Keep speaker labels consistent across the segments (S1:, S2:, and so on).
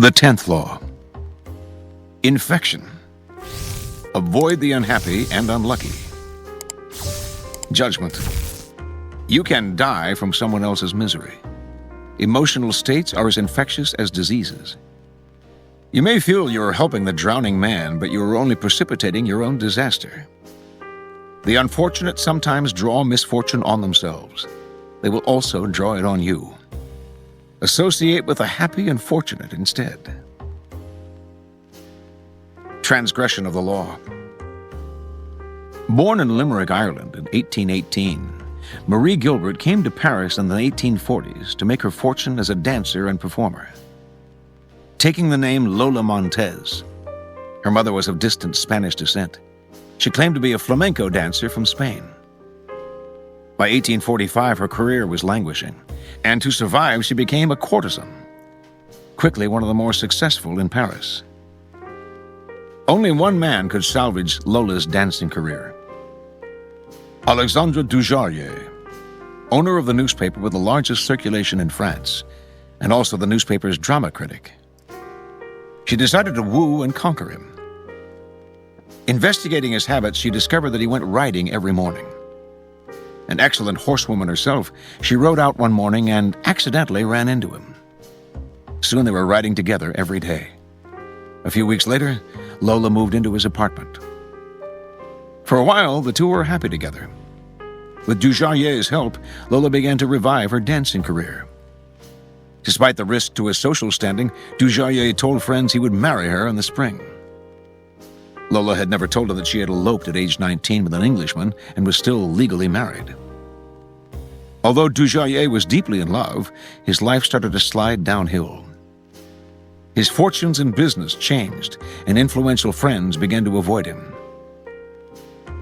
S1: The 10th law. Infection. Avoid the unhappy and unlucky. Judgment. You can die from someone else's misery. Emotional states are as infectious as diseases. You may feel you're helping the drowning man, but you are only precipitating your own disaster. The unfortunate sometimes draw misfortune on themselves. They will also draw it on you. Associate with the happy and fortunate instead. Transgression of the law. Born in Limerick, Ireland in 1818, Marie Gilbert came to Paris in the 1840s to make her fortune as a dancer and performer. Taking the name Lola Montez, her mother was of distant Spanish descent. She claimed to be a flamenco dancer from Spain. By 1845, her career was languishing, and to survive, she became a courtesan, quickly one of the more successful in Paris. Only one man could salvage Lola's dancing career. Alexandre Dujarier, owner of the newspaper with the largest circulation in France, and also the newspaper's drama critic. She decided to woo and conquer him. Investigating his habits, she discovered that he went riding every morning. An excellent horsewoman herself, she rode out one morning and accidentally ran into him. Soon they were riding together every day. A few weeks later, Lola moved into his apartment. For a while, the two were happy together. With Dujarrier's help, Lola began to revive her dancing career. Despite the risk to his social standing, Dujarrier told friends he would marry her in the spring. Lola had never told her that she had eloped at age 19 with an Englishman and was still legally married. Although Dujarrier was deeply in love, his life started to slide downhill. His fortunes in business changed, and influential friends began to avoid him.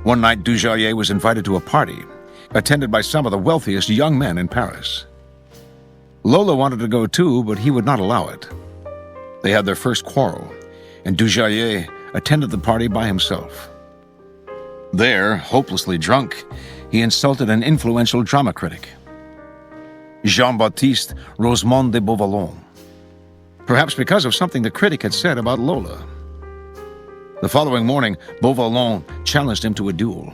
S1: One night, Dujarrier was invited to a party, attended by some of the wealthiest young men in Paris. Lola wanted to go too, but he would not allow it. They had their first quarrel, and Dujarrier attended the party by himself. There, hopelessly drunk, he insulted an influential drama critic, Jean-Baptiste Rosemont de Beauvalon, perhaps because of something the critic had said about Lola. The following morning, Beauvalon challenged him to a duel.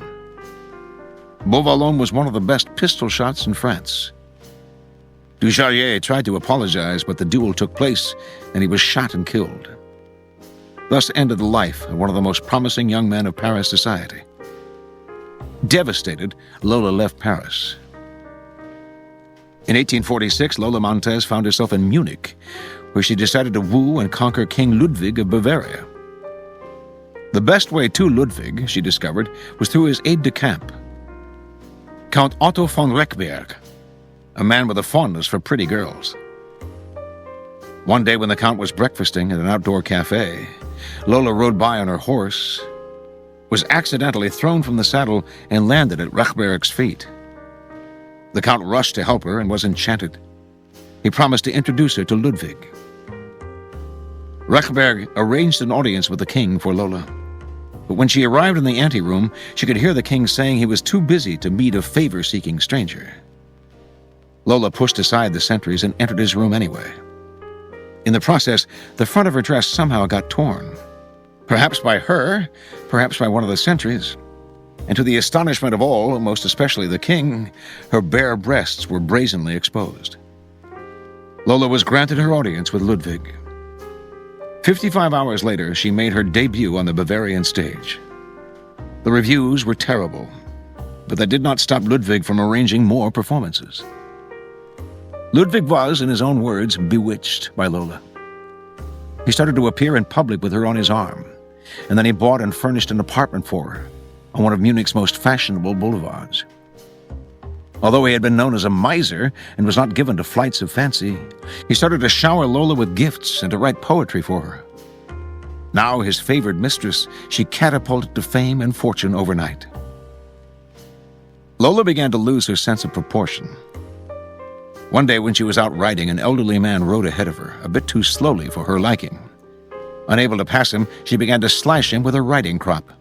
S1: Beauvalon was one of the best pistol shots in France. Dujarrier tried to apologize, but the duel took place, and he was shot and killed. Thus ended the life of one of the most promising young men of Paris society. Devastated, Lola left Paris. In 1846, Lola Montez found herself in Munich, where she decided to woo and conquer King Ludwig of Bavaria. The best way to Ludwig, she discovered, was through his aide-de-camp, Count Otto von Rechberg, a man with a fondness for pretty girls. One day when the Count was breakfasting at an outdoor cafe, Lola rode by on her horse, was accidentally thrown from the saddle, and landed at Rechberg's feet. The Count rushed to help her and was enchanted. He promised to introduce her to Ludwig. Rechberg arranged an audience with the king for Lola. But when she arrived in the anteroom, she could hear the king saying he was too busy to meet a favor-seeking stranger. Lola pushed aside the sentries and entered his room anyway. In the process, the front of her dress somehow got torn. Perhaps by her, perhaps by one of the sentries. And to the astonishment of all, most especially the king, her bare breasts were brazenly exposed. Lola was granted her audience with Ludwig. 55 hours later, she made her debut on the Bavarian stage. The reviews were terrible, but that did not stop Ludwig from arranging more performances. Ludwig was, in his own words, bewitched by Lola. He started to appear in public with her on his arm, and then he bought and furnished an apartment for her on one of Munich's most fashionable boulevards. Although he had been known as a miser and was not given to flights of fancy, he started to shower Lola with gifts and to write poetry for her. Now his favored mistress, she catapulted to fame and fortune overnight. Lola began to lose her sense of proportion. One day when she was out riding, an elderly man rode ahead of her, a bit too slowly for her liking. Unable to pass him, she began to slash him with her riding crop.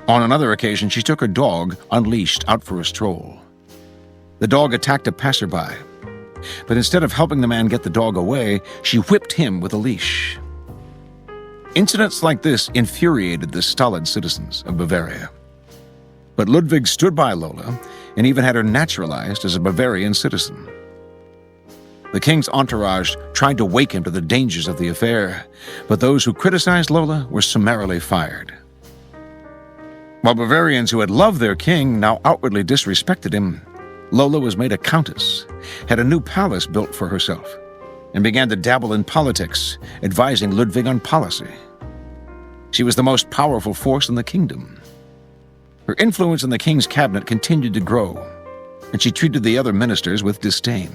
S1: On another occasion, she took her dog, unleashed, out for a stroll. The dog attacked a passerby, but instead of helping the man get the dog away, she whipped him with a leash. Incidents like this infuriated the stolid citizens of Bavaria. But Ludwig stood by Lola and even had her naturalized as a Bavarian citizen. The king's entourage tried to wake him to the dangers of the affair, but those who criticized Lola were summarily fired. While Bavarians who had loved their king now outwardly disrespected him, Lola was made a countess, had a new palace built for herself, and began to dabble in politics, advising Ludwig on policy. She was the most powerful force in the kingdom. Her influence in the king's cabinet continued to grow, and she treated the other ministers with disdain.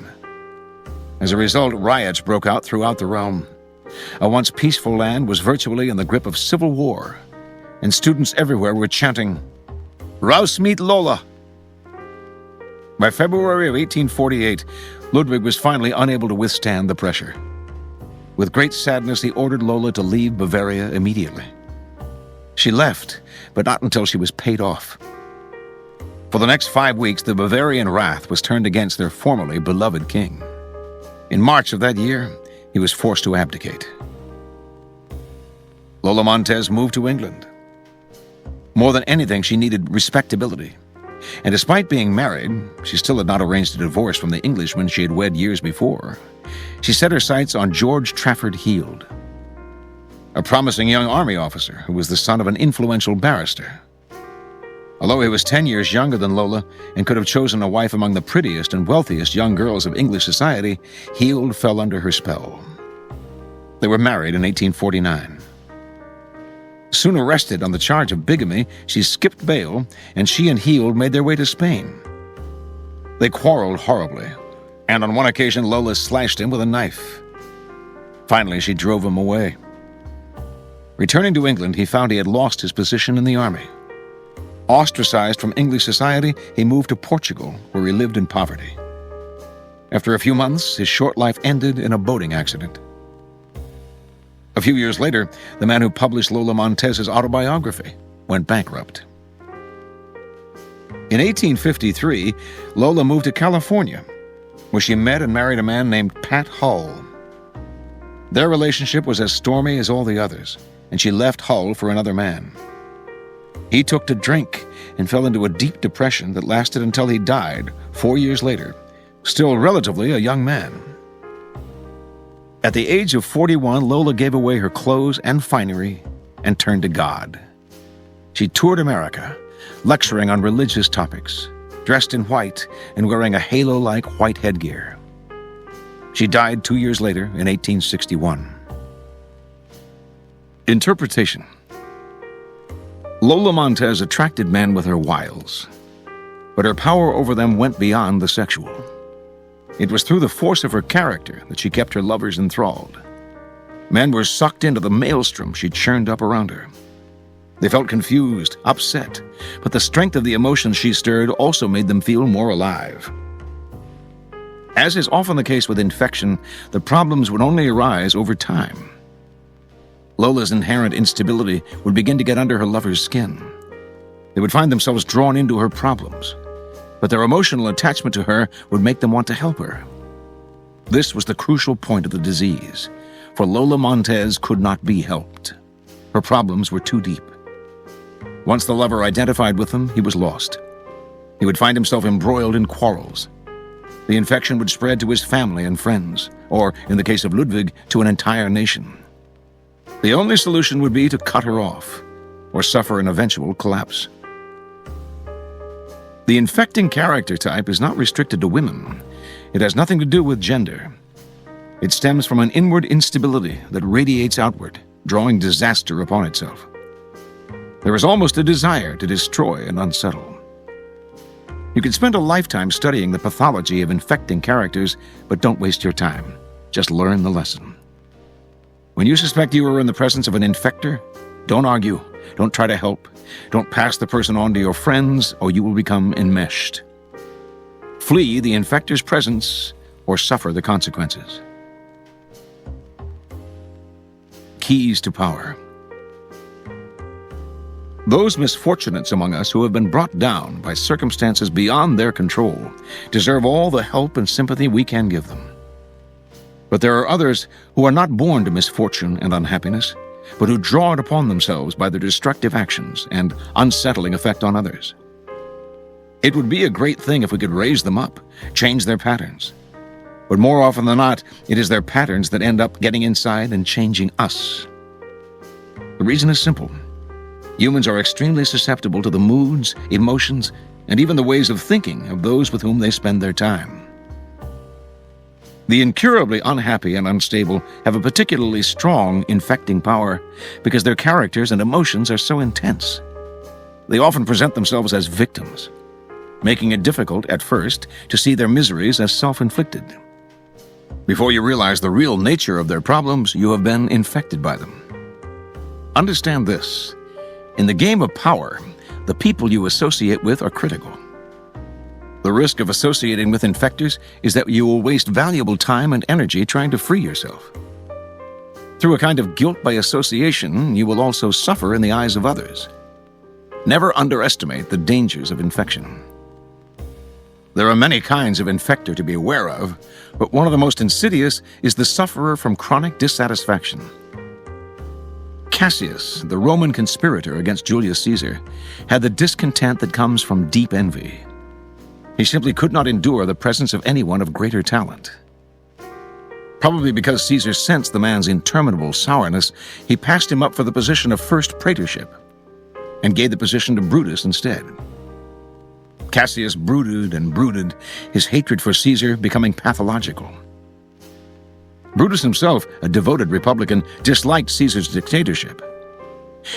S1: As a result, riots broke out throughout the realm. A once peaceful land was virtually in the grip of civil war, and students everywhere were chanting, "Raus mit Lola!" By February of 1848, Ludwig was finally unable to withstand the pressure. With great sadness, he ordered Lola to leave Bavaria immediately. She left, but not until she was paid off. For the next 5 weeks, the Bavarian wrath was turned against their formerly beloved king. In March of that year, he was forced to abdicate. Lola Montez moved to England. More than anything, she needed respectability. And despite being married, she still had not arranged a divorce from the Englishman she had wed years before. She set her sights on George Trafford Heald, a promising young army officer who was the son of an influential barrister. Although he was 10 years younger than Lola and could have chosen a wife among the prettiest and wealthiest young girls of English society, Heald fell under her spell. They were married in 1849. Soon arrested on the charge of bigamy, she skipped bail, and she and Heald made their way to Spain. They quarreled horribly, and on one occasion Lola slashed him with a knife. Finally, she drove him away. Returning to England, he found he had lost his position in the army. Ostracized from English society, he moved to Portugal, where he lived in poverty. After a few months, his short life ended in a boating accident. A few years later, the man who published Lola Montez's autobiography went bankrupt. In 1853, Lola moved to California, where she met and married a man named Pat Hull. Their relationship was as stormy as all the others, and she left Hull for another man. He took to drink and fell into a deep depression that lasted until he died 4 years later, still relatively a young man. At the age of 41, Lola gave away her clothes and finery and turned to God. She toured America, lecturing on religious topics, dressed in white and wearing a halo-like white headgear. She died 2 years later in 1861. Interpretation. Lola Montez attracted men with her wiles, but her power over them went beyond the sexual. It was through the force of her character that she kept her lovers enthralled. Men were sucked into the maelstrom she churned up around her. They felt confused, upset, but the strength of the emotions she stirred also made them feel more alive. As is often the case with infection, the problems would only arise over time. Lola's inherent instability would begin to get under her lover's skin. They would find themselves drawn into her problems, but their emotional attachment to her would make them want to help her. This was the crucial point of the disease, for Lola Montez could not be helped. Her problems were too deep. Once the lover identified with them, he was lost. He would find himself embroiled in quarrels. The infection would spread to his family and friends, or, in the case of Ludwig, to an entire nation. The only solution would be to cut her off, or suffer an eventual collapse. The infecting character type is not restricted to women. It has nothing to do with gender. It stems from an inward instability that radiates outward, drawing disaster upon itself. There is almost a desire to destroy and unsettle. You can spend a lifetime studying the pathology of infecting characters, but don't waste your time. Just learn the lesson. When you suspect you are in the presence of an infector, don't argue, don't try to help, don't pass the person on to your friends, or you will become enmeshed. Flee the infector's presence or suffer the consequences. Keys to power. Those misfortunates among us who have been brought down by circumstances beyond their control deserve all the help and sympathy we can give them. But there are others who are not born to misfortune and unhappiness, but who draw it upon themselves by their destructive actions and unsettling effect on others. It would be a great thing if we could raise them up, change their patterns. But more often than not, it is their patterns that end up getting inside and changing us. The reason is simple. Humans are extremely susceptible to the moods, emotions, and even the ways of thinking of those with whom they spend their time. The incurably unhappy and unstable have a particularly strong infecting power because their characters and emotions are so intense. They often present themselves as victims, making it difficult at first to see their miseries as self-inflicted. Before you realize the real nature of their problems, you have been infected by them. Understand this. In the game of power, the people you associate with are critical. The risk of associating with infectors is that you will waste valuable time and energy trying to free yourself. Through a kind of guilt by association, you will also suffer in the eyes of others. Never underestimate the dangers of infection. There are many kinds of infector to be aware of, but one of the most insidious is the sufferer from chronic dissatisfaction. Cassius, the Roman conspirator against Julius Caesar, had the discontent that comes from deep envy. He simply could not endure the presence of anyone of greater talent. Probably because Caesar sensed the man's interminable sourness, he passed him up for the position of first praetorship and gave the position to Brutus instead. Cassius brooded and brooded, his hatred for Caesar becoming pathological. Brutus himself, a devoted Republican, disliked Caesar's dictatorship.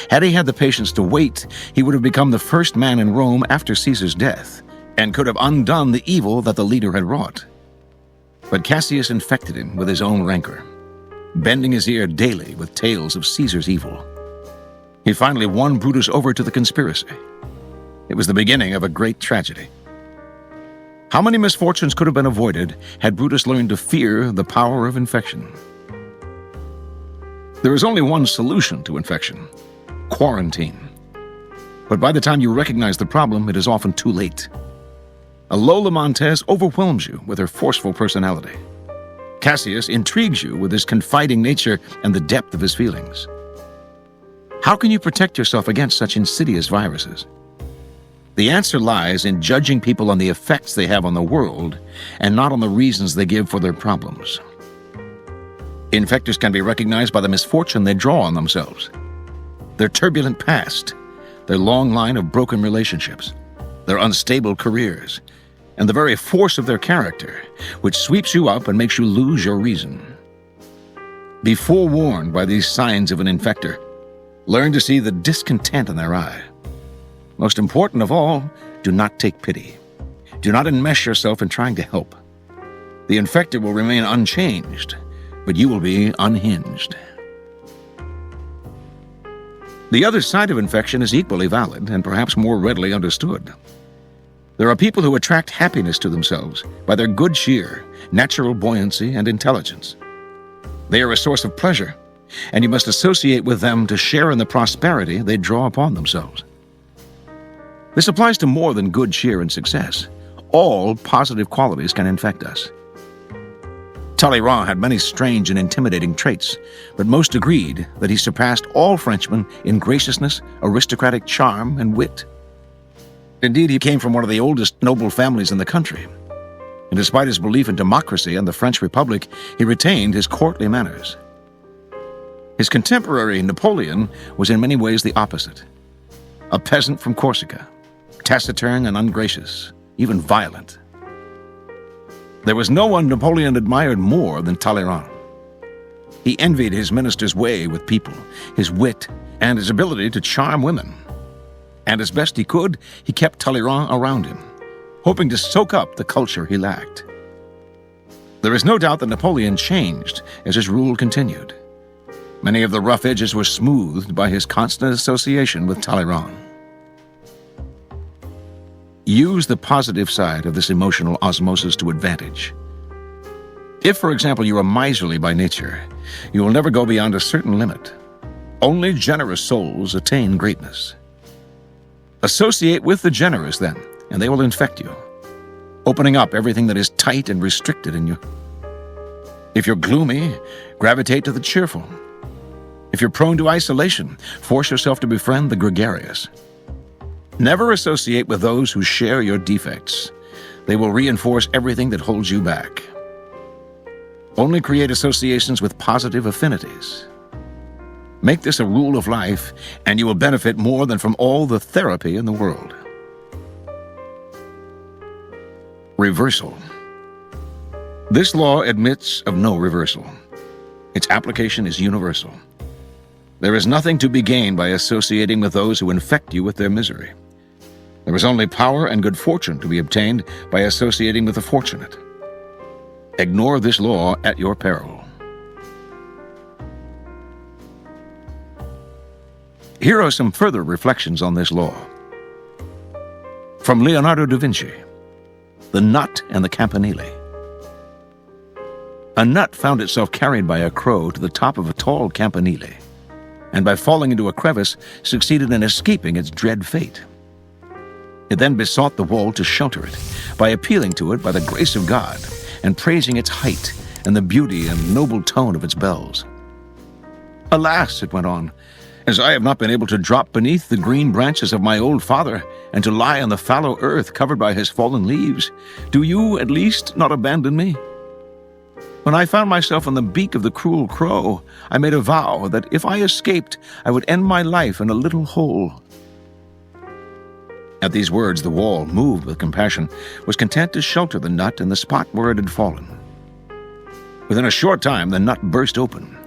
S1: Had he had the patience to wait, he would have become the first man in Rome after Caesar's death, and could have undone the evil that the leader had wrought. But Cassius infected him with his own rancor, bending his ear daily with tales of Caesar's evil. He finally won Brutus over to the conspiracy. It was the beginning of a great tragedy. How many misfortunes could have been avoided had Brutus learned to fear the power of infection? There is only one solution to infection: quarantine. But by the time you recognize the problem, it is often too late. A Lola Montez overwhelms you with her forceful personality. Cassius intrigues you with his confiding nature and the depth of his feelings. How can you protect yourself against such insidious viruses? The answer lies in judging people on the effects they have on the world and not on the reasons they give for their problems. Infectors can be recognized by the misfortune they draw on themselves, their turbulent past, their long line of broken relationships, their unstable careers, and the very force of their character, which sweeps you up and makes you lose your reason. Be forewarned by these signs of an infector. Learn to see the discontent in their eye. Most important of all, do not take pity. Do not enmesh yourself in trying to help. The infector will remain unchanged, but you will be unhinged. The other side of infection is equally valid and perhaps more readily understood. There are people who attract happiness to themselves by their good cheer, natural buoyancy, and intelligence. They are a source of pleasure, and you must associate with them to share in the prosperity they draw upon themselves. This applies to more than good cheer and success. All positive qualities can infect us. Talleyrand had many strange and intimidating traits, but most agreed that he surpassed all Frenchmen in graciousness, aristocratic charm, and wit. Indeed, he came from one of the oldest noble families in the country, and despite his belief in democracy and the French Republic, he retained his courtly manners. His contemporary Napoleon was in many ways the opposite. A peasant from Corsica, taciturn and ungracious, even violent. There was no one Napoleon admired more than Talleyrand. He envied his minister's way with people, his wit, and his ability to charm women. And as best he could, he kept Talleyrand around him, hoping to soak up the culture he lacked. There is no doubt that Napoleon changed as his rule continued. Many of the rough edges were smoothed by his constant association with Talleyrand. Use the positive side of this emotional osmosis to advantage. If, for example, you are miserly by nature, you will never go beyond a certain limit. Only generous souls attain greatness. Associate with the generous, then, and they will infect you, opening up everything that is tight and restricted in you. If you're gloomy, gravitate to the cheerful. If you're prone to isolation, force yourself to befriend the gregarious. Never associate with those who share your defects. They will reinforce everything that holds you back. Only create associations with positive affinities. Make this a rule of life, and you will benefit more than from all the therapy in the world. Reversal. This law admits of no reversal. Its application is universal. There is nothing to be gained by associating with those who infect you with their misery. There is only power and good fortune to be obtained by associating with the fortunate. Ignore this law at your peril. Here are some further reflections on this law. From Leonardo da Vinci, The Nut and the Campanile. A nut found itself carried by a crow to the top of a tall campanile, and by falling into a crevice, succeeded in escaping its dread fate. It then besought the wall to shelter it, by appealing to it by the grace of God, and praising its height and the beauty and noble tone of its bells. Alas, it went on, as I have not been able to drop beneath the green branches of my old father, and to lie on the fallow earth covered by his fallen leaves, do you, at least, not abandon me? When I found myself on the beak of the cruel crow, I made a vow that if I escaped, I would end my life in a little hole. At these words, the wall, moved with compassion, was content to shelter the nut in the spot where it had fallen. Within a short time, the nut burst open.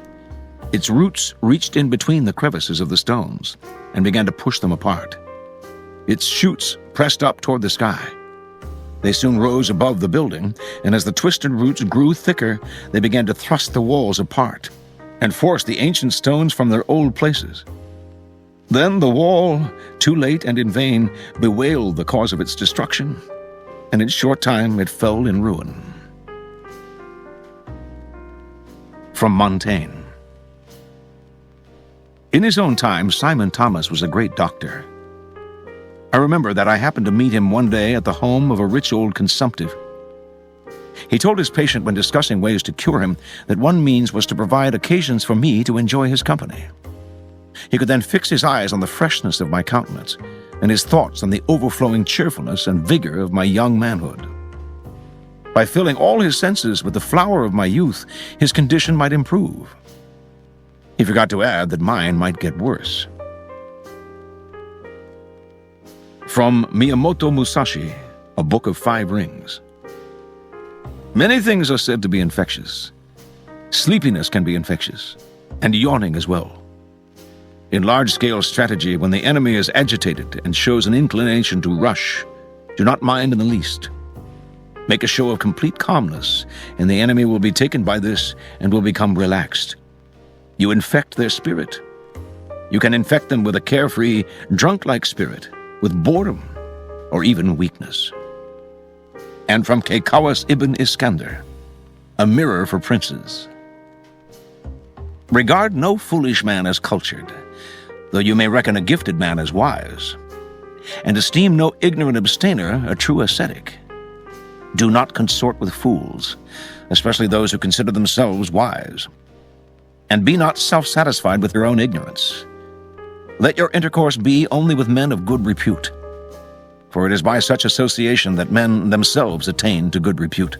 S1: Its roots reached in between the crevices of the stones and began to push them apart. Its shoots pressed up toward the sky. They soon rose above the building, and as the twisted roots grew thicker, they began to thrust the walls apart and force the ancient stones from their old places. Then the wall, too late and in vain, bewailed the cause of its destruction, and in short time it fell in ruin. From Montaigne. In his own time, Simon Thomas was a great doctor. I remember that I happened to meet him one day at the home of a rich old consumptive. He told his patient when discussing ways to cure him that one means was to provide occasions for me to enjoy his company. He could then fix his eyes on the freshness of my countenance and his thoughts on the overflowing cheerfulness and vigor of my young manhood. By filling all his senses with the flower of my youth, his condition might improve. He forgot to add that mine might get worse. From Miyamoto Musashi, A Book of 5 Rings. Many things are said to be infectious. Sleepiness can be infectious, and yawning as well. In large-scale strategy, when the enemy is agitated and shows an inclination to rush, do not mind in the least. Make a show of complete calmness, and the enemy will be taken by this and will become relaxed. You infect their spirit. You can infect them with a carefree, drunk-like spirit, with boredom, or even weakness. And from Kekawas Ibn Iskandar, A Mirror for Princes. Regard no foolish man as cultured, though you may reckon a gifted man as wise, and esteem no ignorant abstainer a true ascetic. Do not consort with fools, especially those who consider themselves wise. And be not self-satisfied with your own ignorance. Let your intercourse be only with men of good repute, for it is by such association that men themselves attain to good repute.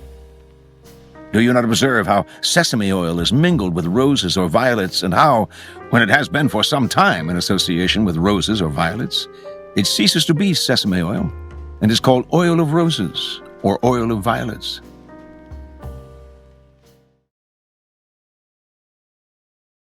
S1: Do you not observe how sesame oil is mingled with roses or violets, and how, when it has been for some time in association with roses or violets, it ceases to be sesame oil, and is called oil of roses or oil of violets?